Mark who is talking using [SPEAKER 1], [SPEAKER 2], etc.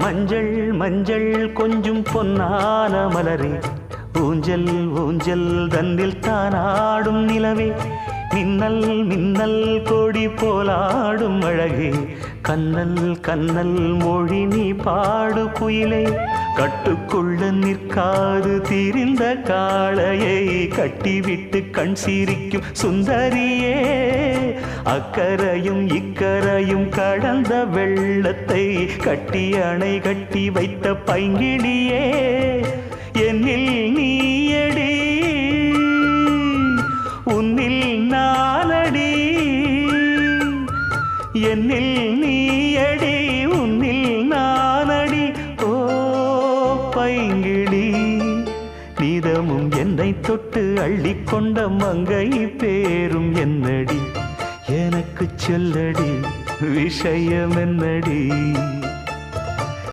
[SPEAKER 1] மஞ்சள் மஞ்சள் கொஞ்சம் பொன்னான மலரே, ஊஞ்சல் ஊஞ்சல் தன்னில் தானாடும் நிலவே, மின்னல் மின்னல் கொடி போலாடும் அழகே, கண்ணல் கண்ணல் மொழி நீ பாடு குயிலே, கட்டுக்குள்ள நிற்காது திரிந்த காளையை கட்டிவிட்டு கண் சிரிக்கும் சுந்தரியே, அக்கரையும் இக்கரையும் கடந்த வெள்ளத்தை கட்டி அணை கட்டி வைத்த பைங்கிளியே, என்னில் நீயடி உன்னில் நானடி, என்னில் நீயடி உன்னில் நானடி. ஓ பைங்கிளி, நீதமும் என்னை தொட்டு அள்ளிக்கொண்ட மங்கை பேரும் என்னடி, எனக்கு சொல்லடி விஷயம் என்னடி.